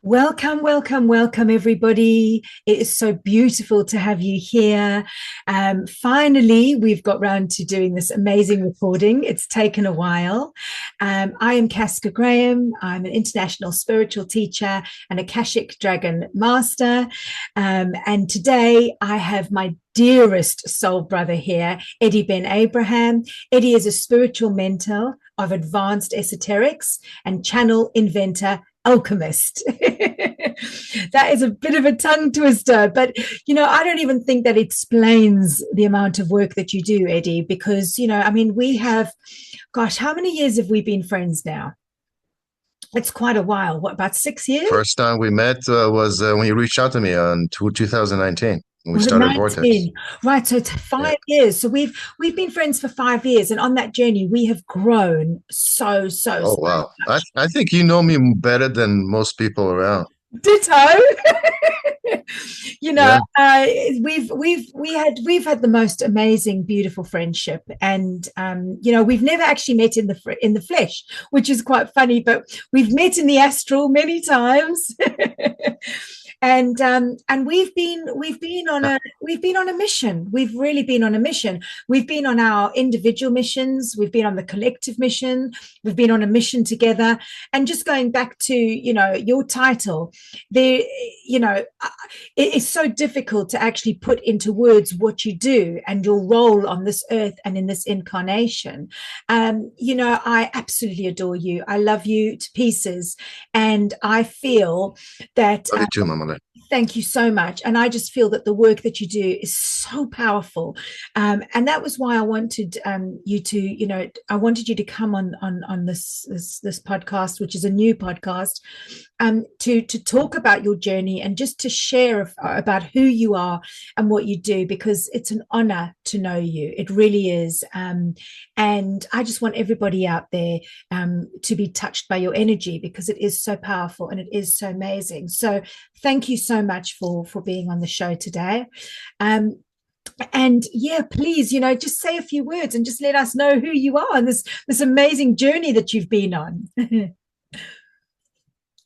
Welcome, welcome, welcome, everybody. It is so beautiful to have you here. Finally, we've got round to doing this amazing recording. It's taken a while. I am Casca Graham. I'm an international spiritual teacher and Akashic Dragon Master. And today I have my dearest soul brother here, Eddie BenAbraham. Eddie is a spiritual mentor of advanced esoterics and channel inventor alchemist. That is a bit of a tongue twister, but I don't even think that explains the amount of work that you do, Eddie, because we have, gosh, how many years have we been friends now? It's quite a while. What, about 6 years? First time we met was when you reached out to me on 2019 when we Was it started Vortex. 19? Right, so it's Yeah. 5 years. So we've been friends for 5 years, and on that journey, we have grown so Oh wow. I much. I think you know me better than most people around. Ditto. you know Yeah. we've had the most amazing, beautiful friendship, and we've never actually met in the flesh, which is quite funny, but we've met in the astral many times. And we've been on a mission. We've really been on a mission. We've been on our individual missions, we've been on the collective mission, we've been on a mission together. And just going back to your title there, it is so difficult to actually put into words what you do and your role on this earth and in this incarnation. I absolutely adore you. I love you to pieces, and I feel that Love you too, Mama. thank you so much. And I just feel that the work that you do is so powerful. And that was why I wanted I wanted you to come on this podcast, which is a new podcast, to talk about your journey and just to share about who you are and what you do, because it's an honor to know you. It really is. And I just want everybody out there to be touched by your energy, because it is so powerful and it is so amazing. So thank you so much for being on the show today. And yeah, please, just say a few words and just let us know who you are and this amazing journey that you've been on.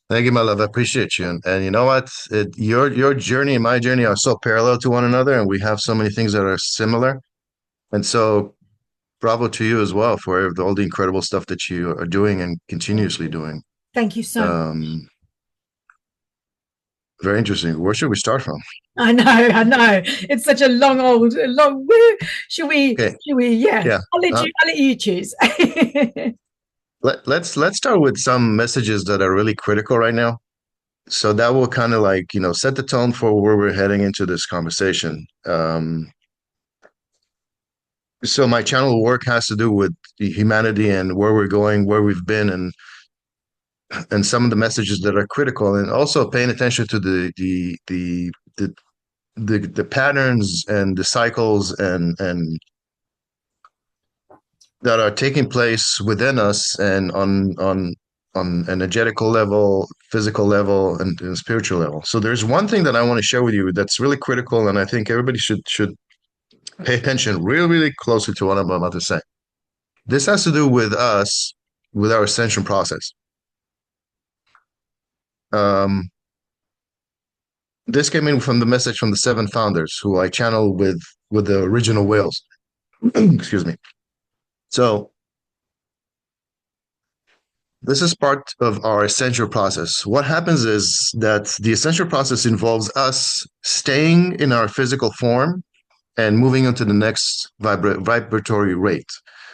Thank you, my love. I appreciate you. And you know what? Your journey and my journey are so parallel to one another, and we have so many things that are similar. And so, bravo to you as well for all the incredible stuff that you are doing and Thank continuously you. doing. Thank you so much. Um, Very interesting. Where should we start from? I know. It's such a long. Okay. Yeah. Yeah. I'll let you choose. Let's start with some messages that are really critical right now. So that will kind of like, set the tone for where we're heading into this conversation. So my channel work has to do with the humanity and where we're going, where we've been, and some of the messages that are critical, and also paying attention to the patterns and the cycles and that are taking place within us and on energetical level, physical level, and spiritual level. So there's one thing that I want to share with you that's really critical, and I think everybody should pay attention really, really closely to what I'm about to say. This has to do with us, with our ascension process. Um, this came in from the message from the seven founders, who I channeled with the original whales. Excuse me. So this is part of our essential process. What happens is that the essential process involves us staying in our physical form and moving on to the next vibratory rate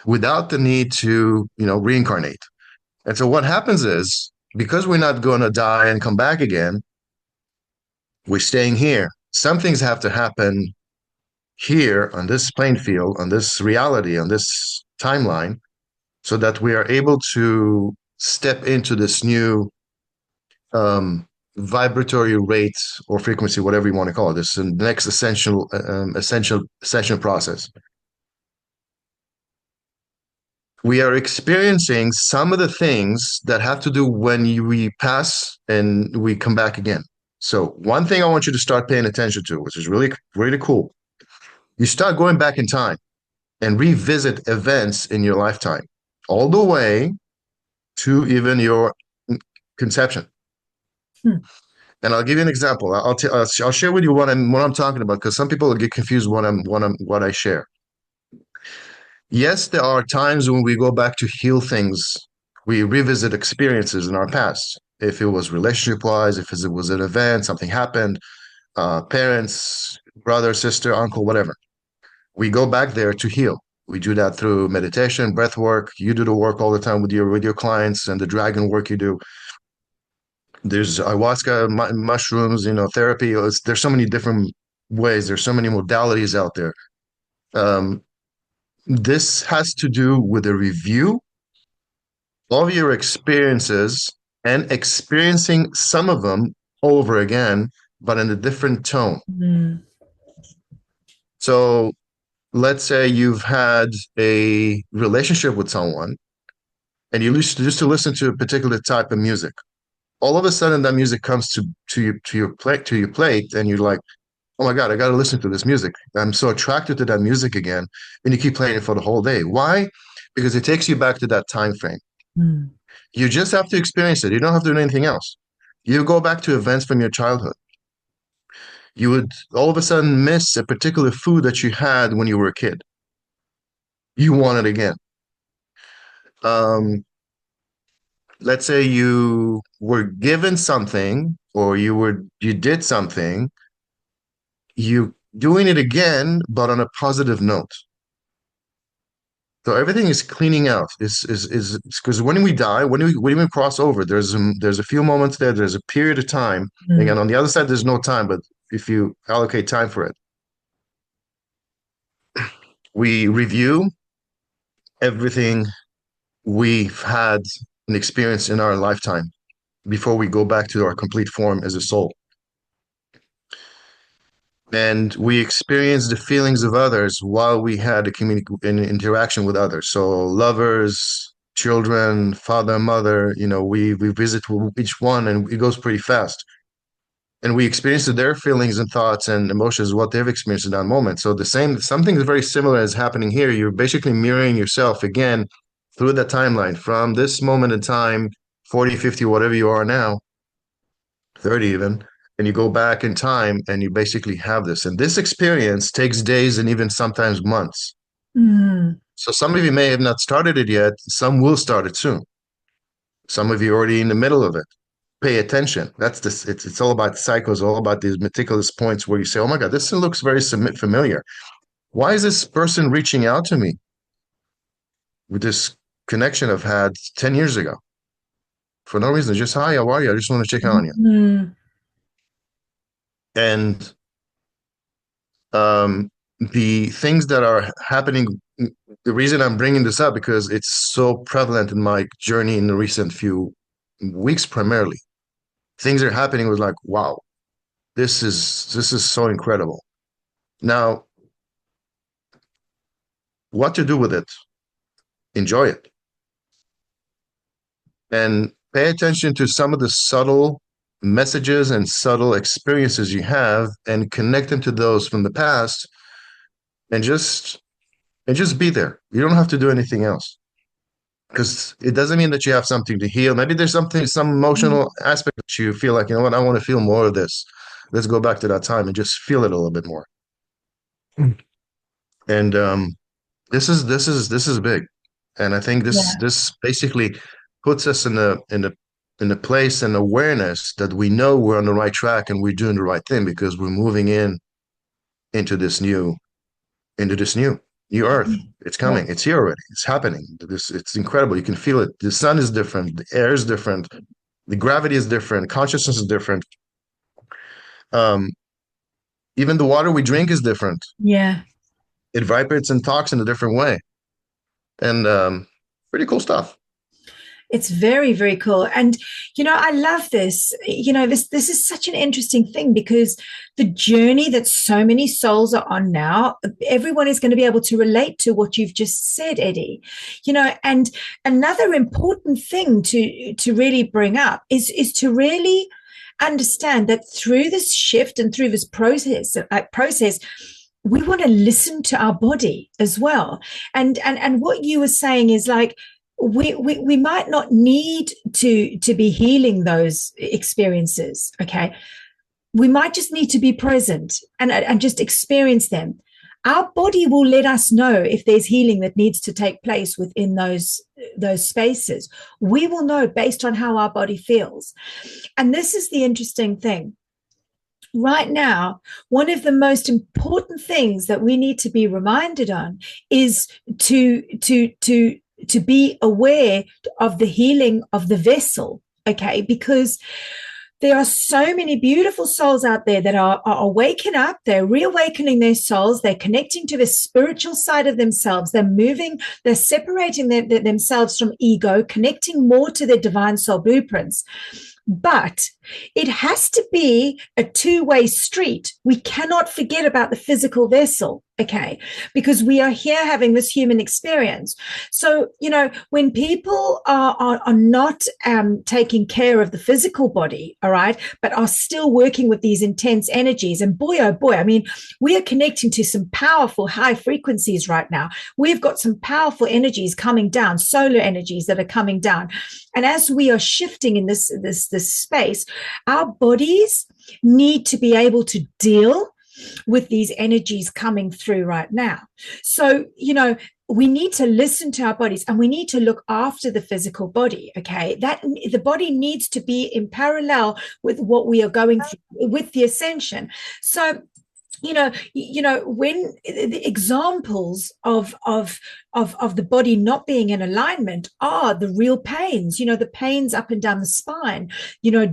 without the need to, reincarnate. And so what happens is, because we're not going to die and come back again, we're staying here. Some things have to happen here on this playing field, on this reality, on this timeline, so that we are able to step into this new vibratory rate or frequency, whatever you want to call it, this next essential process. We are experiencing some of the things that have to do when we pass and we come back again. So one thing I want you to start paying attention to, which is really, really cool, you start going back in time and revisit events in your lifetime, all the way to even your conception. Hmm. And I'll give you an example. I'll share with you what I'm talking about, because some people will get confused what I share. Yes, there are times when we go back to heal things. We revisit experiences in our past. If it was relationship wise, if it was an event, something happened, parents, brother, sister, uncle, whatever. We go back there to heal. We do that through meditation, breath work. You do the work all the time with your clients, and the dragon work you do. There's ayahuasca, mushrooms, therapy. There's so many different ways. There's so many modalities out there. Um, this has to do with a review of your experiences and experiencing some of them over again, but in a different tone. Mm. So let's say you've had a relationship with someone and you used to listen to a particular type of music. All of a sudden that music comes to your plate, and you're like, oh my God, I gotta listen to this music. I'm so attracted to that music again. And you keep playing it for the whole day. Why? Because it takes you back to that time frame. Mm. You just have to experience it. You don't have to do anything else. You go back to events from your childhood. You would all of a sudden miss a particular food that you had when you were a kid. You want it again. Um, let's say you were given something, or you did something, you doing it again, but on a positive note. So everything is cleaning out. Is because when we die, when we cross over, there's a few moments there. There's a period of time. Mm. Again, on the other side, there's no time, but if you allocate time for it, we review everything we've had an experience in our lifetime before we go back to our complete form as a soul. And we experience the feelings of others while we had an interaction with others. So lovers, children, father, mother, we visit each one, and it goes pretty fast. And we experience their feelings and thoughts and emotions, what they've experienced in that moment. So something very similar is happening here. You're basically mirroring yourself again through that timeline from this moment in time, 40, 50, whatever you are now, 30 even, and you go back in time and you basically have this. And this experience takes days and even sometimes months. Mm. So some of you may have not started it yet. Some will start it soon. Some of you are already in the middle of it. Pay attention. That's this. It's all about cycles, all about these meticulous points where you say, "Oh my God, this looks very familiar. Why is this person reaching out to me with this connection I've had 10 years ago for no reason? Just hi, how are you? I just want to check on you." Mm. And the things that are happening, the reason I'm bringing this up, because it's so prevalent in my journey in the recent few weeks primarily. Things are happening with like, wow, this is so incredible. Now, what to do with it? Enjoy it. And pay attention to some of the subtle messages and subtle experiences you have, and connect them to those from the past, and just be there. You don't have to do anything else, because it doesn't mean that you have something to heal. Maybe there's some Mm. emotional aspect that you feel like, you know what, I want to feel more of this. Let's go back to that time and just feel it a little bit more. And this is big, and I think this Yeah. this basically puts us in a place and awareness that we know we're on the right track and we're doing the right thing, because we're moving into this new into this new earth. It's Yeah. coming. It's here already. It's happening. It's incredible. You can feel it. The sun is different. The air is different. The gravity is different. Consciousness is different. Um, even the water we drink is different. Yeah. It vibrates and talks in a different way. And pretty cool stuff. It's very, very cool. And, I love this. This is such an interesting thing, because the journey that so many souls are on now, everyone is going to be able to relate to what you've just said, Eddie. And another important thing to really bring up is to really understand that through this shift and through this process, we want to listen to our body as well. And what you were saying is like, we might not need to be healing those experiences. Okay, we might just need to be present and just experience them. Our body will let us know if there's healing that needs to take place within those spaces. We will know based on how our body feels. And this is the interesting thing. Right now, one of the most important things that we need to be reminded on is to be aware of the healing of the vessel. Okay, because there are so many beautiful souls out there that are waking up. They're reawakening their souls. They're connecting to the spiritual side of themselves. They're moving, they're separating themselves from ego, connecting more to their divine soul blueprints. But it has to be a two-way street. We cannot forget about the physical vessel, okay? Because we are here having this human experience. So, when people are not taking care of the physical body, all right, but are still working with these intense energies, and boy, oh boy, I mean, we are connecting to some powerful high frequencies right now. We've got some powerful energies coming down, solar energies that are coming down. And as we are shifting in this space, our bodies need to be able to deal with these energies coming through right now. So, we need to listen to our bodies, and we need to look after the physical body. Okay, that the body needs to be in parallel with what we are going through with the ascension. So, when the examples of the body not being in alignment are the real pains, the pains up and down the spine,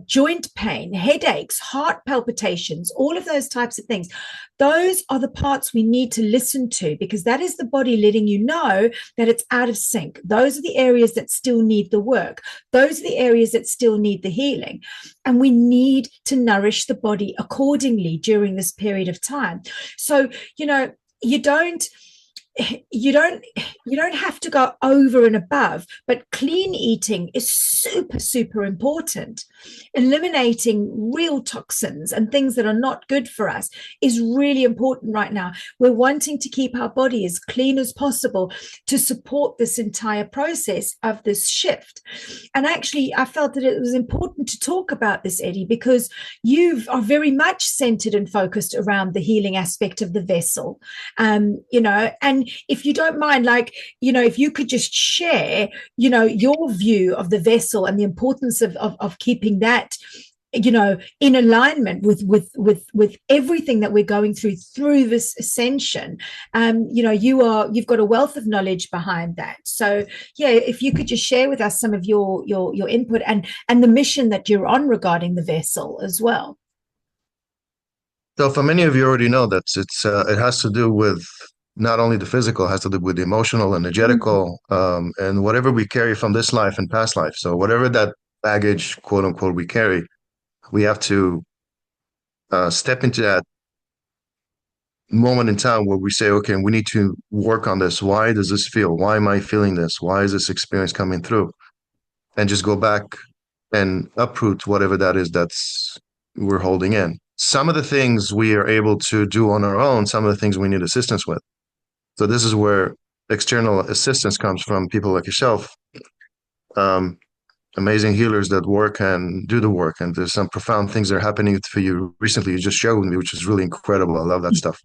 joint pain, headaches, heart palpitations, all of those types of things. Those are the parts we need to listen to, because that is the body letting you know that it's out of sync. Those are the areas that still need the work. Those are the areas that still need the healing. And we need to nourish the body accordingly during this period of time. So, you don't have to go over and above, but clean eating is super, super important. Eliminating real toxins and things that are not good for us is really important right now. We're wanting to keep our body as clean as possible to support this entire process of this shift. And actually, I felt that it was important to talk about this, Eddie, because you are very much centered and focused around the healing aspect of the vessel. And if you don't mind, if you could just share, your view of the vessel and the importance of keeping that, in alignment with everything that we're going through this ascension. You've got a wealth of knowledge behind that. So yeah, if you could just share with us some of your input and the mission that you're on regarding the vessel as well. So for many of you already know that it has to do with not only the physical, it has to do with the emotional, energetical, and whatever we carry from this life and past life. So whatever that baggage, quote unquote, we carry, we have to step into that moment in time where we say, okay, we need to work on this. Why does this feel? Why am I feeling this? Why is this experience coming through? And just go back and uproot whatever that is that's we're holding in. Some of the things we are able to do on our own, some of the things we need assistance with. So this is where external assistance comes from, people like yourself, amazing healers that work and do the work. And there's some profound things that are happening for you recently. You just showed me, which is really incredible. I love that stuff.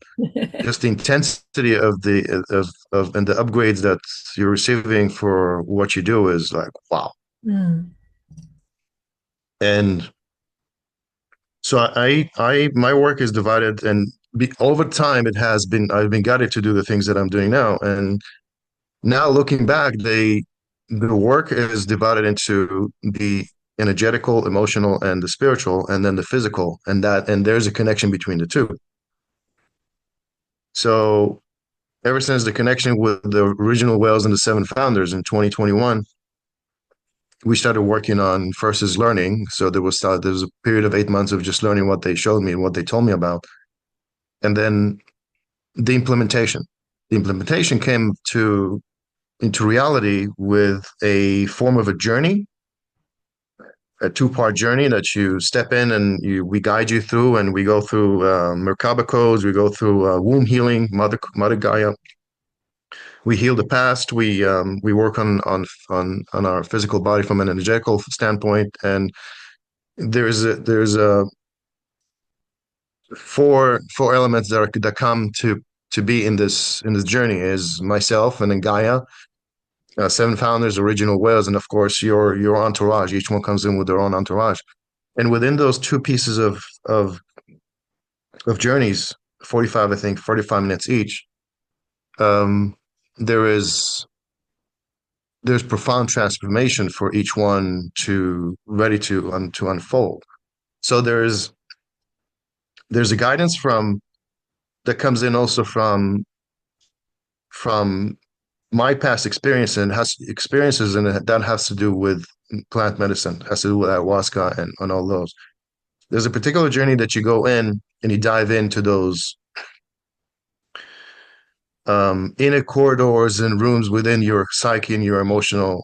Just the intensity of and the upgrades that you're receiving for what you do is like, wow. And so my work is divided, and over time I've been guided to do the things that I'm doing now. And now looking back, the work is divided into the energetical, emotional, and the spiritual, and then the physical, and there's a connection between the two. So ever since the connection with the original whales and the seven founders in 2021, we started working on first is learning. So there was a period of 8 months of just learning what they showed me and what they told me about. And then the implementation. The implementation came into reality with a form of a journey, a two-part journey that you step in and we guide you through, and we go through Merkaba codes, we go through womb healing, Mother Gaia. we heal the past. We work on our physical body from an energetical standpoint, and there's a four elements that come to be in this journey is myself and then Gaia, seven founders, original whales, and of course your entourage. Each one comes in with their own entourage, and within those two pieces of journeys, 45, I think 45 minutes each, um, there is there's profound transformation for each one to ready to unfold. So there's a guidance from that comes in also from my past experience and has experiences, and that has to do with plant medicine, has to do with ayahuasca and all those. There's a particular journey that you go in and you dive into those inner corridors and rooms within your psyche and your emotional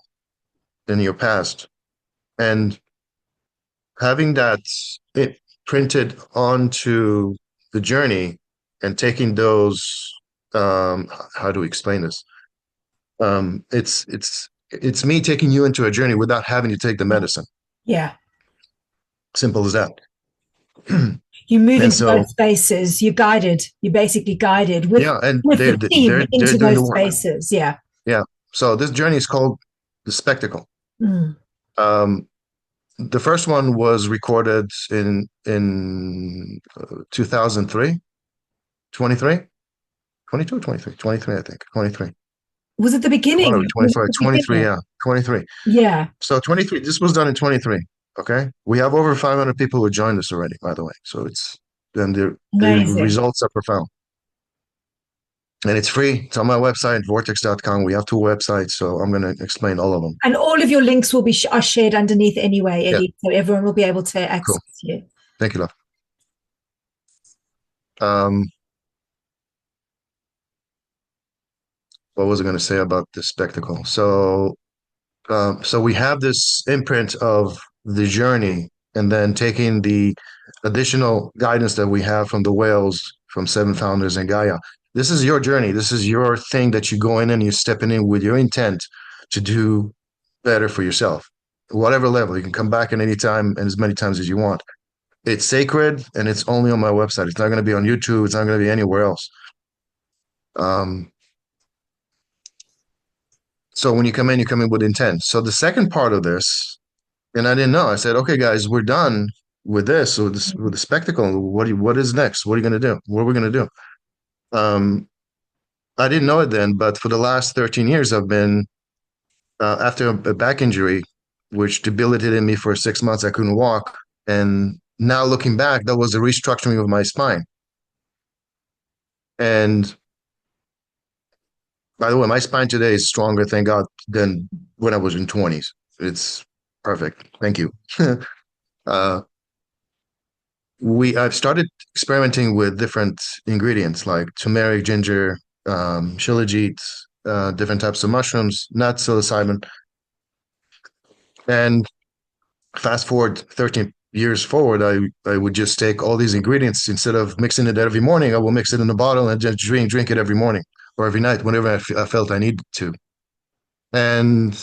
and your past, and having that it printed onto the journey and taking those how do we explain this? It's me taking you into a journey without having to take the medicine. Yeah. Simple as that. You move And into so, those spaces. You're guided. You're basically guided yeah, and with the team they're into doing the those work. spaces. Yeah. Yeah. So this journey is called the spectacle. Mm. Um, the first one was recorded in 2003, 23, 22, 23, 23, I think, 23. Was it the What are beginning? we, Was it 25, the 23, beginning? yeah, 23. Yeah. So 23, this was done in 23. Okay. We have over 500 people who joined us already, by the way. So then the Amazing. results are profound. And it's free. It's on my website, vortex.com. We have two websites, so I'm going to explain all of them. And all of your links will be are shared underneath anyway, Yeah, Eddie, so everyone will be able to cool. access you. Thank you, love. Um, what was I going to say about this spectacle? So we have this imprint of the journey, and then taking the additional guidance that we have from the whales, from Seven Founders and Gaia. This is your journey. This is your thing that you go in and you're stepping in with your intent to do better for yourself, whatever level. You can come back at any time and as many times as you want. It's sacred and it's only on my website. It's not going to be on YouTube. It's not going to be anywhere else. Um, so when you come in with intent. So the second part of this, and I didn't know. I said, "Okay, guys, we're done with this, with the spectacle. What is next? What are you going to do? What are we going to do?" Um, I didn't know it then, but for the last 13 years, I've been after a back injury, which debilitated me for 6 months. I couldn't walk, and now looking back, that was a restructuring of my spine. And by the way, my spine today is stronger, thank God, than when I was in 20s. It's perfect. Thank you. uh, I've started experimenting with different ingredients like turmeric, ginger, shilajit, different types of mushrooms, nuts, psilocybin. And fast forward 13 years forward, I would just take all these ingredients instead of mixing it every morning. I will mix it in a bottle and just drink it every morning or every night whenever I felt I needed to. And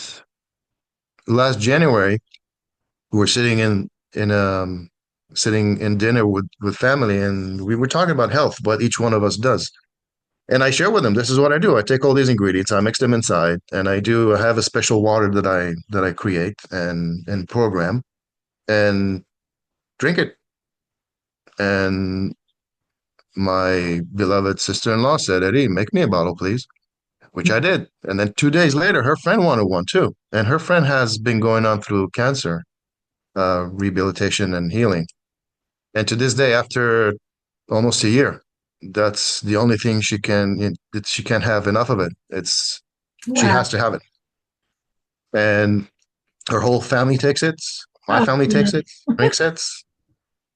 last January, we were sitting in dinner with family, and we were talking about health, what each one of us does. And I share with them, this is what I do. I take all these ingredients, I mix them inside, and I have a special water that I create and program and drink it. And my beloved sister-in-law said, Eddie, make me a bottle, please, which I did. And then 2 days later, her friend wanted one too. And her friend has been going on through cancer, rehabilitation and healing. And to this day, after almost a year, that's the only thing she can't have enough of it. She Wow. has to have it. And her whole family takes it. My Oh, family yeah. takes it, drinks it.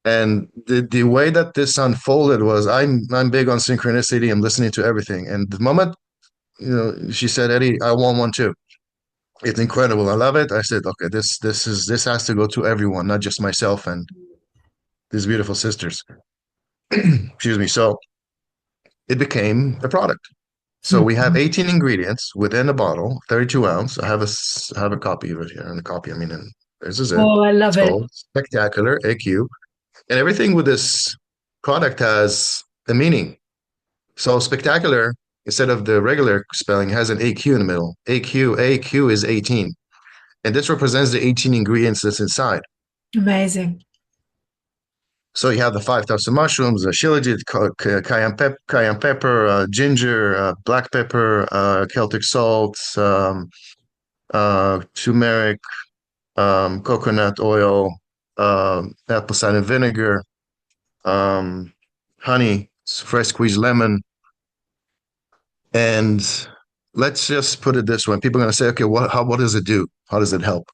And the way that this unfolded was I'm big on synchronicity and listening to everything. And the moment, she said, Eddie, I want one too. It's incredible. I love it. I said, okay, this has to go to everyone, not just myself and these beautiful sisters. Excuse me. So it became a product. So we have 18 ingredients within a bottle, 32 ounce. I have a copy of it here. And the copy, I mean, and this is it. Oh, I It's love it. called Spectacular AQ. And everything with this product has a meaning. So spectacular, instead of the regular spelling, has an AQ in the middle. AQ is 18. And this represents the 18 ingredients that's inside. Amazing. So you have the 5,000 mushrooms, shilajit, cayenne pepper, ginger, black pepper, Celtic salt, turmeric, coconut oil, apple cider vinegar, um, honey, fresh squeezed lemon. And let's just put it this way. People are going to say, okay, what does it do? How does it help?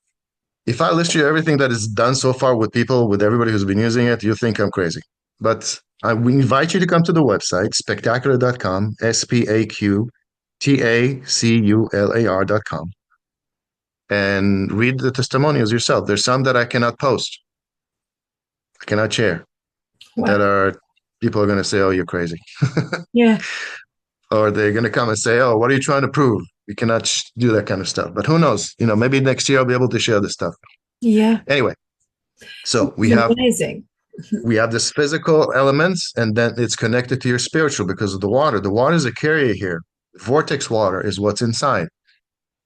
If I list you everything that is done so far with people, with everybody who's been using it, you think I'm crazy. But we invite you to come to the website, spectacular.com, spaqtacular.com, and read the testimonials yourself. There's some that I cannot post, I cannot share, Wow. that are people are going to say, oh, you're crazy. Yeah. Or they're going to come and say, oh, what are you trying to prove? You cannot do that kind of stuff. But who knows? Maybe next year I'll be able to share this stuff. Yeah. Anyway, so we It's have amazing. this physical elements, and then it's connected to your spiritual because of the water. The water is a carrier here. Vortex water is what's inside.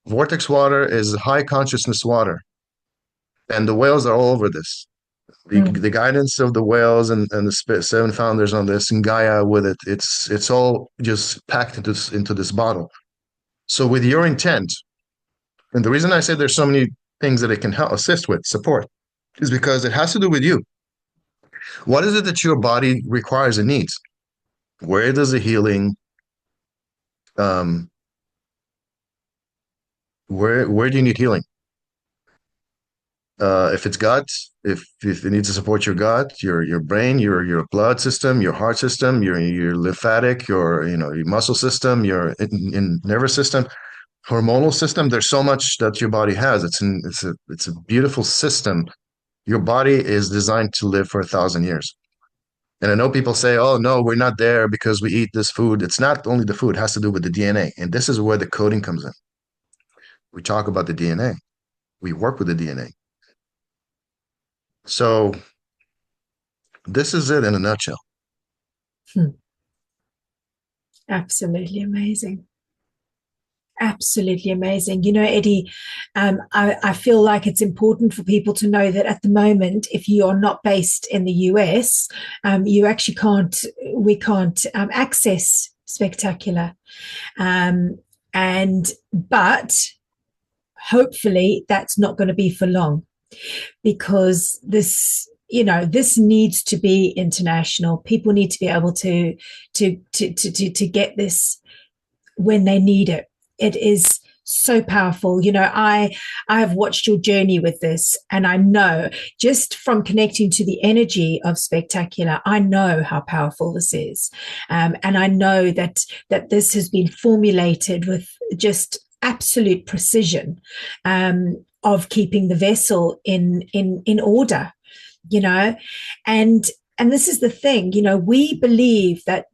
Vortex water is high consciousness water, and the whales are all over this. The guidance of the whales and the seven founders on this and Gaia with it, it's all just packed into this bottle. So with your intent, and the reason I say there's so many things that it can help assist with, support, is because it has to do with you. What is it that your body requires and needs? Where does the healing, um, where do you need healing? If it's gut, if it needs to support your gut, your brain, your blood system, your heart system, your lymphatic, your muscle system, your nervous system, hormonal system. There's so much that your body has. It's a beautiful system. Your body is designed to live for 1,000 years. And I know people say, oh, no, we're not there because we eat this food. It's not only the food, it has to do with the DNA. And this is where the coding comes in. We talk about the DNA. We work with the DNA. So this is it in a nutshell. Absolutely amazing. Absolutely amazing. Eddie, I feel like it's important for people to know that at the moment, if you are not based in the US, we can't access Spectacular. But hopefully that's not going to be for long, because this needs to be international. People need to be able to get this when they need it. It is so powerful. I have watched your journey with this, and I know just from connecting to the energy of Spectacular, I know how powerful this is. And I know that this has been formulated with just absolute precision, of keeping the vessel in order, and this is the thing, we believe that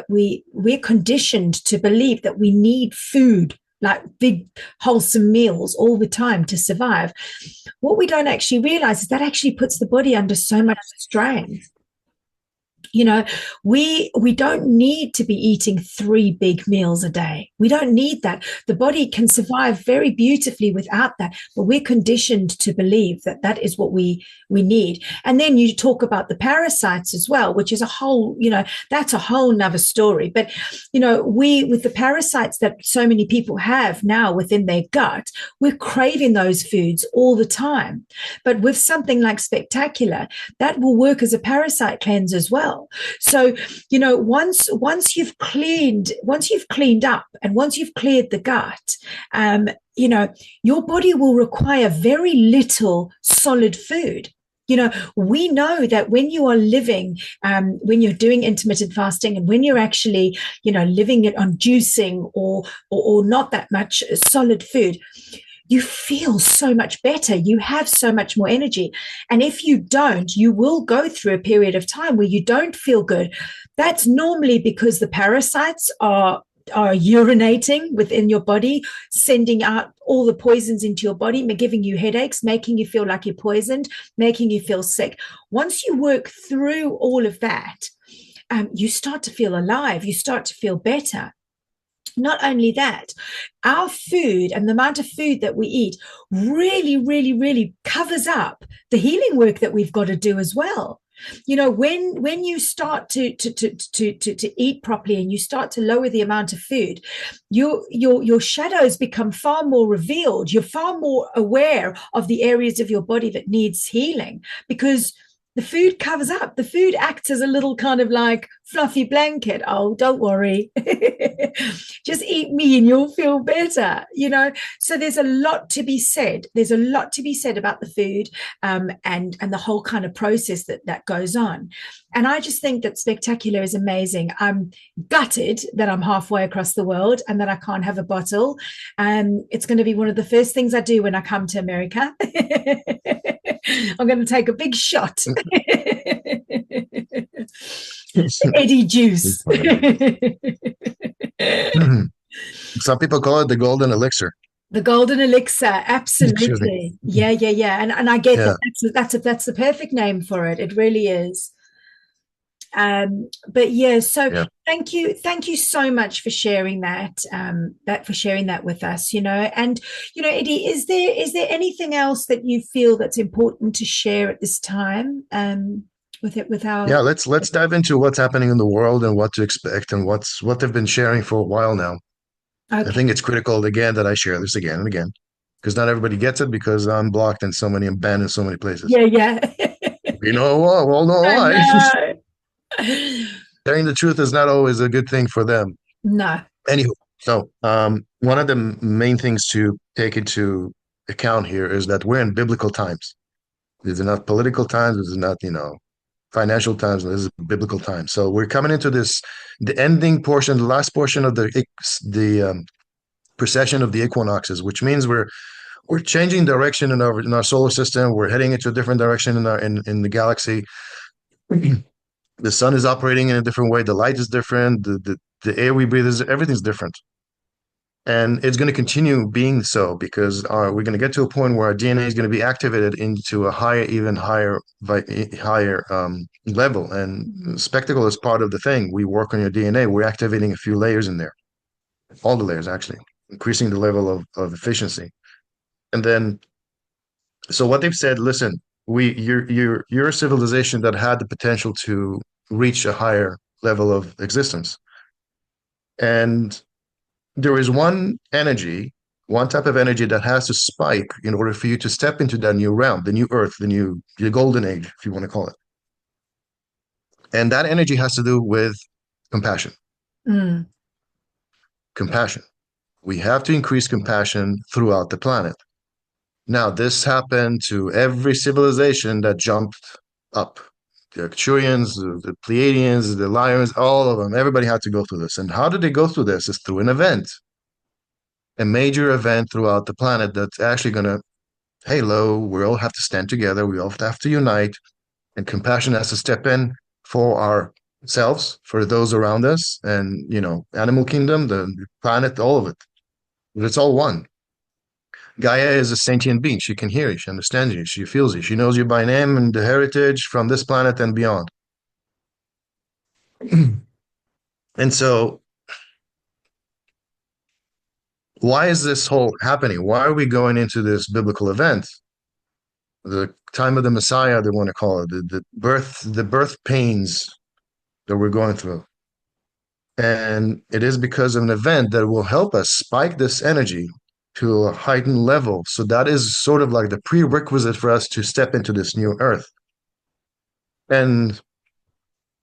we're conditioned to believe that we need food, like big wholesome meals all the time to survive. What we don't actually realize is that actually puts the body under so much strain. We don't need to be eating 3 big meals a day. We don't need that. The body can survive very beautifully without that, but we're conditioned to believe that that is what we need. And then you talk about the parasites as well, which is a whole, that's a whole nother story. But, with the parasites that so many people have now within their gut, we're craving those foods all the time. But with something like Spectacular, that will work as a parasite cleanse as well. So, once you've cleaned up, and once you've cleared the gut, your body will require very little solid food. We know that when you are living, when you're doing intermittent fasting, and when you're actually, living it on juicing or not that much solid food, you feel so much better. You have so much more energy. And if you don't, you will go through a period of time where you don't feel good. That's normally because the parasites are are urinating within your body, sending out all the poisons into your body, giving you headaches, making you feel like you're poisoned, making you feel sick. Once you work through all of that, you start to feel alive, you start to feel better. Not only that, our food and the amount of food that we eat really, really, really covers up the healing work that we've got to do as well. You know, when you start to eat properly and you start to lower the amount of food, your shadows become far more revealed. You're far more aware of the areas of your body that needs healing, because the food covers up. The food acts as a little kind of like fluffy blanket. Oh, don't worry. Just eat me and you'll feel better, you know? So there's a lot to be said. There's a lot to be said about the food, and the whole kind of process that goes on. And I just think that Spectacular is amazing. I'm gutted that I'm halfway across the world and that I can't have a bottle. It's going to be one of the first things I do when I come to America. I'm going to take a big shot. Eddie juice. Some people call it the golden elixir. The golden elixir, absolutely. Yeah, yeah, yeah. And I get Yeah. that. That's the perfect name for it. It really is. But yeah, so Yeah. thank you so much for sharing that, for sharing that with us, you know. And you know, Eddie, is there anything else that you feel that's important to share at this time, with Yeah, our let's dive into what's happening in the world and what to expect and what they've been sharing for a while now. I okay. think it's critical again that I share this again and again, because not everybody gets it because I'm blocked in so many and banned in so many places. Yeah, yeah. You know, well, know I why. know. Sharing the truth is not always a good thing for them. No. Anywho, so one of the main things to take into account here is that we're in biblical times. These are not political times. This is not, financial times. This is biblical times. So we're coming into the ending portion, the last portion of the precession of the equinoxes, which means we're changing direction in our solar system. We're heading into a different direction in the galaxy. The sun is operating in a different way. The light is different. The air we breathe is everything's different. And it's going to continue being so because we're going to get to a point where our DNA is going to be activated into a higher, even higher level. And spectacle is part of the thing. We work on your DNA. We're activating a few layers in there, all the layers actually, increasing the level of efficiency. And then, so what they've said, listen, you're a civilization that had the potential to reach a higher level of existence, and there is one type of energy that has to spike in order for you to step into that new realm, the new earth, the golden age, if you want to call it. And that energy has to do with compassion. Mm. Compassion. We have to increase compassion throughout the planet. Now, this happened to every civilization that jumped up. The Arcturians, the Pleiadians, the Lyrians, all of them. Everybody had to go through this. And how did they go through this? It's through an event, a major event throughout the planet that's actually going to, hey, lo, we all have to stand together. We all have to unite. And compassion has to step in for ourselves, for those around us, and, animal kingdom, the planet, all of it. But it's all one. Gaia is a sentient being. She can hear you. She understands you. She feels you. She knows you by name and the heritage from this planet and beyond. And so, why is this whole happening? Why are we going into this biblical event? The time of the Messiah, they want to call it, the birth pains that we're going through. And it is because of an event that will help us spike this energy to a heightened level. So that is sort of like the prerequisite for us to step into this new earth. And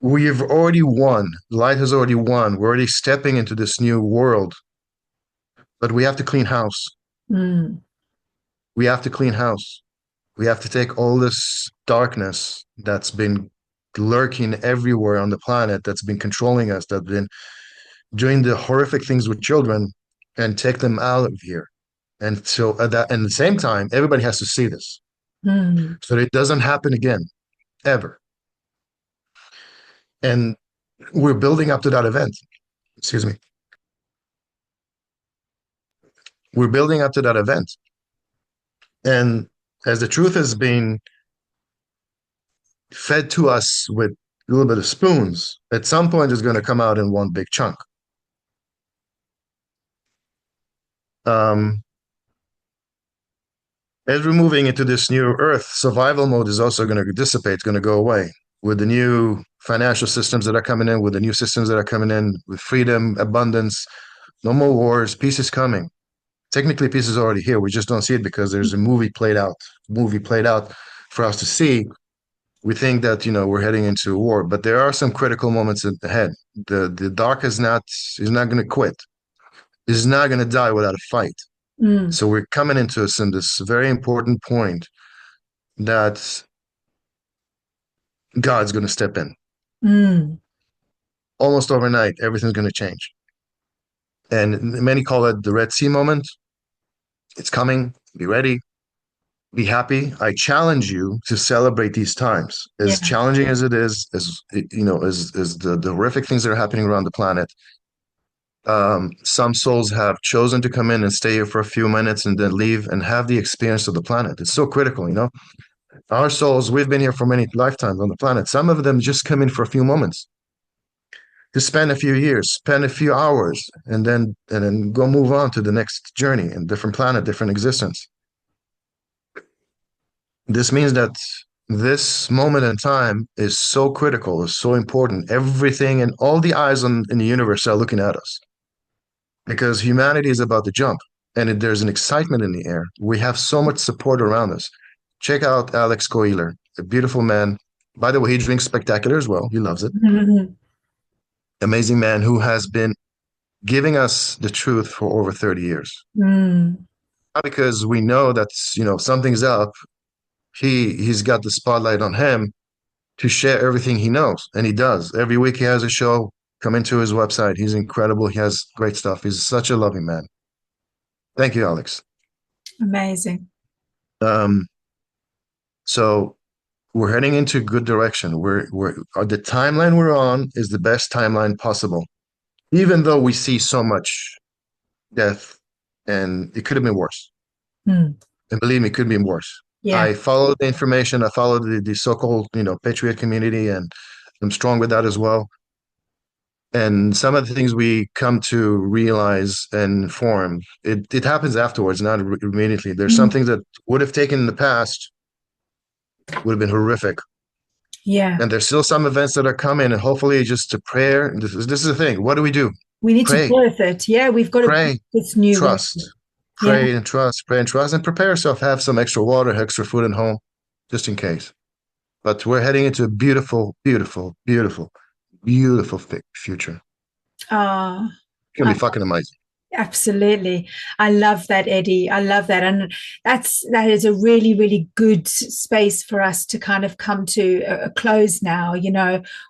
we've already won. Light has already won. We're already stepping into this new world. But we have to clean house. Mm. We have to clean house. We have to take all this darkness that's been lurking everywhere on the planet, that's been controlling us, that's been doing the horrific things with children, and take them out of here. And so at the same time, everybody has to see this. Mm. So that it doesn't happen again, ever. And we're building up to that event. Excuse me. We're building up to that event. And as the truth is being fed to us with a little bit of spoons, at some point it's going to come out in one big chunk. Um, as we're moving into this new earth, survival mode is also going to dissipate, it's going to go away. With the new financial systems that are coming in, with the new systems that are coming in, with freedom, abundance, no more wars, peace is coming. Technically, peace is already here. We just don't see it because there's a movie played out for us to see. We think that, we're heading into a war, but there are some critical moments ahead. The dark is not going to quit. Is not going to die without a fight. Mm, So we're coming into this very important point that God's going to step in. mm, Almost overnight, everything's going to change. And many call it the Red Sea moment. It's coming. Be ready. Be happy. I challenge you to celebrate these times, as yeah. challenging as it is, as the horrific things that are happening around the planet. Some souls have chosen to come in and stay here for a few minutes and then leave and have the experience of the planet. It's so critical. Our souls, we've been here for many lifetimes on the planet. Some of them just come in for a few moments to spend a few years, spend a few hours, and then go move on to the next journey in different planet, different existence. This means that this moment in time is so critical, is so important. Everything and all the eyes in the universe are looking at us because humanity is about to jump and there's an excitement in the air. We have so much support around us. Check out Alex Coiler, a beautiful man. By the way, he drinks spectacular as well. He loves it. Mhm. Amazing man who has been giving us the truth for over 30 years. Mm, Not because we know that, something's up. He's got the spotlight on him to share everything he knows. And he does. Every week he has a show. Come into his website. He's incredible. He has great stuff. He's such a loving man. Thank you, Alex. amazing. Um, so we're heading into a good direction. The timeline we're on is the best timeline possible, even though we see so much death, and it could have been worse. Mm, And believe me, it could have been worse. yeah. I followed the information. I followed the so-called, patriot community, and I'm strong with that as well. And some of the things we come to realize and form, it happens afterwards, not immediately. There's some Mm, things that would have taken in the past, would have been horrific. yeah. And there's still some events that are coming, and hopefully just a prayer. This is the thing. What do we do? We need to Pray, birth it. Yeah, we've got to birth pray, this new world. trust. Yeah. Pray and trust, and prepare yourself. Have some extra water, extra food at home, just in case. But we're heading into a beautiful, beautiful, beautiful, beautiful future. Ah, It's gonna be fucking amazing. absolutely. I love that, Eddie. I love that. And that is a really, really good space for us to kind of come to a close now.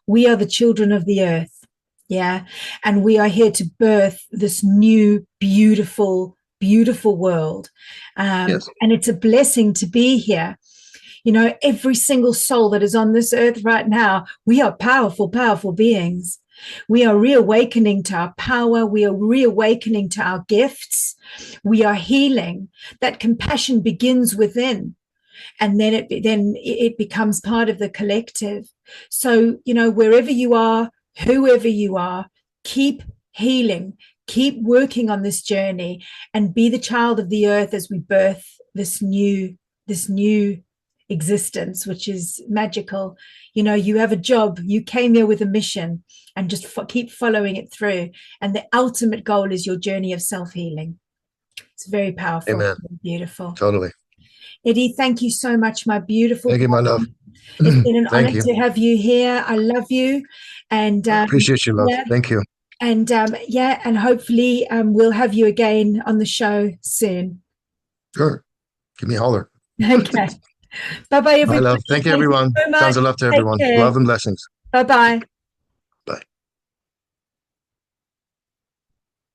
We are the children of the earth. Yeah. And we are here to birth this new, beautiful, beautiful world. Yes. And it's a blessing to be here. Every single soul that is on this earth right now, we are powerful, powerful beings. We are reawakening to our power. We are reawakening to our gifts. We are healing. That compassion begins within, and then it becomes part of the collective. So, wherever you are, whoever you are, keep healing, keep working on this journey, and be the child of the earth as we birth this new existence, which is magical. You have a job, you came here with a mission, and just keep following it through. And the ultimate goal is your journey of self-healing. It's very powerful. Amen. Beautiful. Totally. Eddie, thank you so much, my beautiful Thank you, my love. brother. It's been an honor Thank you. to have you here. I love you. And Appreciate you, love. yeah, Thank you. and hopefully we'll have you again on the show soon. Sure. Give me a holler. Okay. Bye bye, My everybody. love. Thank you, Thank you everyone. so Tons much. of love to Take everyone. care. Love and blessings. Bye bye.